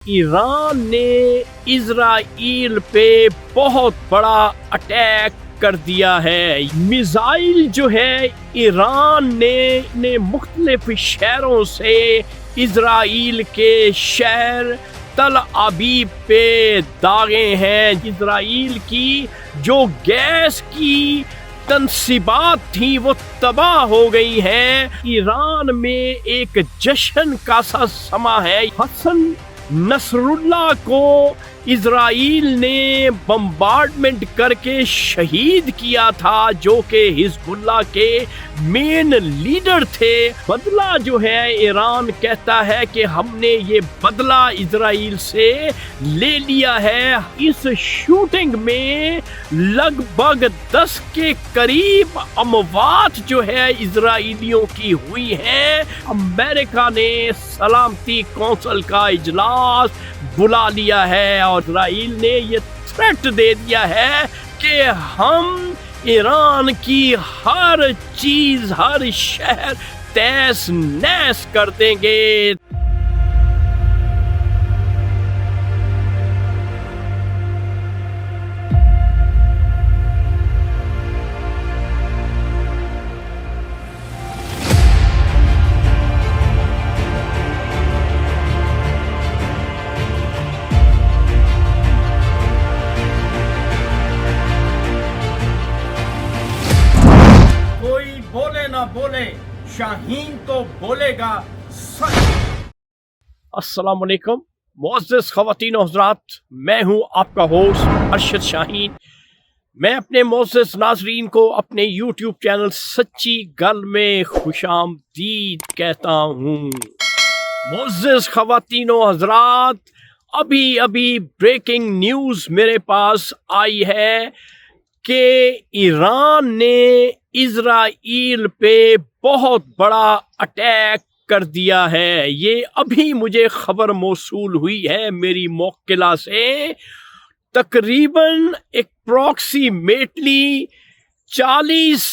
ایران نے اسرائیل پہ بہت بڑا اٹیک کر دیا ہے۔ میزائل جو ہے ایران نے مختلف شہروں سے اسرائیل کے شہر تل ابیب پہ داغے ہیں۔ اسرائیل کی جو گیس کی تنصیبات تھیں وہ تباہ ہو گئی ہیں۔ ایران میں ایک جشن کا سا سما ہے۔ حسن نصر اللہ کو اسرائیل نے بمبارڈمنٹ کر کے شہید کیا تھا، جو کہ حزب اللہ کے مین لیڈر تھے۔ بدلہ جو ہے ایران کہتا ہے کہ ہم نے یہ بدلہ اسرائیل سے لے لیا ہے۔ اس شوٹنگ میں لگ بھگ 10 کے قریب اموات جو ہے اسرائیلیوں کی ہوئی ہیں۔ امریکہ نے سلامتی کونسل کا اجلاس بلا لیا ہے اور اسرائیل نے یہ تھریٹ دے دیا ہے کہ ہم ایران کی ہر چیز، ہر شہر تہس نہس کر دیں گے۔ بولے نہ بولے، شاہین تو بولے گا سچ۔ السلام علیکم معزز خواتین و حضرات، میں ہوں آپ کا ہوسٹ ارشد شاہین۔ میں اپنے معزز ناظرین کو اپنے یوٹیوب چینل سچی گل میں خوش آمدید کہتا ہوں۔ معزز خواتین و حضرات، ابھی بریکنگ نیوز میرے پاس آئی ہے کہ ایران نے اسرائیل پہ بہت بڑا اٹیک کر دیا ہے۔ یہ ابھی مجھے خبر موصول ہوئی ہے میری موکلہ سے۔ تقریباً اپروکسیمیٹلی 40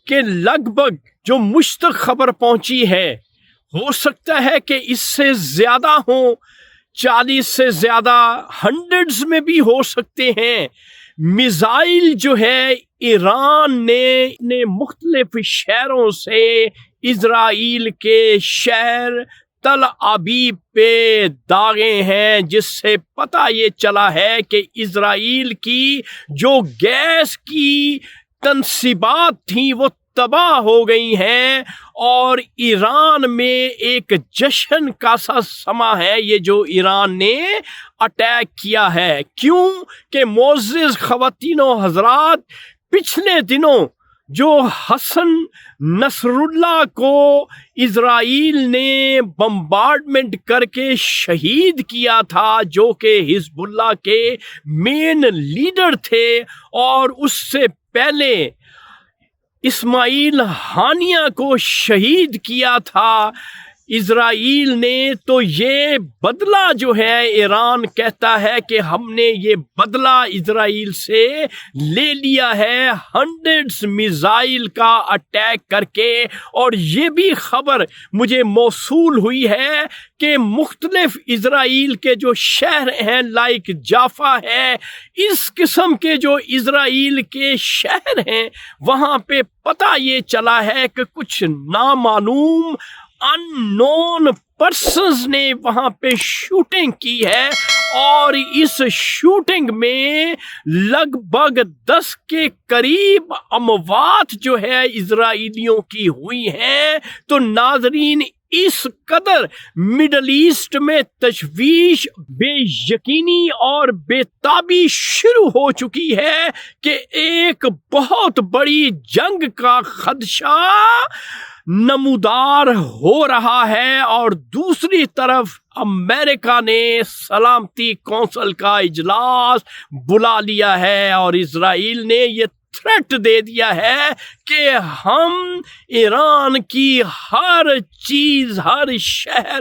کے لگ بھگ جو مجھ تک خبر پہنچی ہے، ہو سکتا ہے کہ اس سے زیادہ ہوں، 40 سے زیادہ، ہنڈریڈز میں بھی ہو سکتے ہیں۔ میزائل جو ہے ایران نے مختلف شہروں سے اسرائیل کے شہر تل ابیب پہ داغے ہیں، جس سے پتہ یہ چلا ہے کہ اسرائیل کی جو گیس کی تنصیبات تھیں وہ تباہ ہو گئی ہیں، اور ایران میں ایک جشن کا سا سما ہے یہ جو ایران نے اٹیک کیا ہے۔ کیوں کہ معزز خواتین و حضرات، پچھلے دنوں جو حسن نصر اللہ کو اسرائیل نے بمبارڈمنٹ کر کے شہید کیا تھا، جو کہ حزب اللہ کے مین لیڈر تھے، اور اس سے پہلے اسماعیل ہانیہ کو شہید کیا تھا اسرائیل نے، تو یہ بدلہ جو ہے ایران کہتا ہے کہ ہم نے یہ بدلہ اسرائیل سے لے لیا ہے، ہنڈریڈز میزائل کا اٹیک کر کے۔ اور یہ بھی خبر مجھے موصول ہوئی ہے کہ مختلف اسرائیل کے جو شہر ہیں، لائک جافا ہے، اس قسم کے جو اسرائیل کے شہر ہیں، وہاں پہ پتہ یہ چلا ہے کہ کچھ نامعلوم ان پرسنز نے وہاں پہ شوٹنگ کی ہے، اور اس شوٹنگ میں لگ بھگ 10 کے قریب اموات جو ہے اسرائیلیوں کی ہوئی ہیں۔ تو ناظرین، اس قدر مڈل ایسٹ میں تشویش، بے یقینی اور بے تابی شروع ہو چکی ہے کہ ایک بہت بڑی جنگ کا خدشہ نمودار ہو رہا ہے۔ اور دوسری طرف امریکہ نے سلامتی کونسل کا اجلاس بلا لیا ہے اور اسرائیل نے یہ تھریٹ دے دیا ہے کہ ہم ایران کی ہر چیز، ہر شہر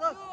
الله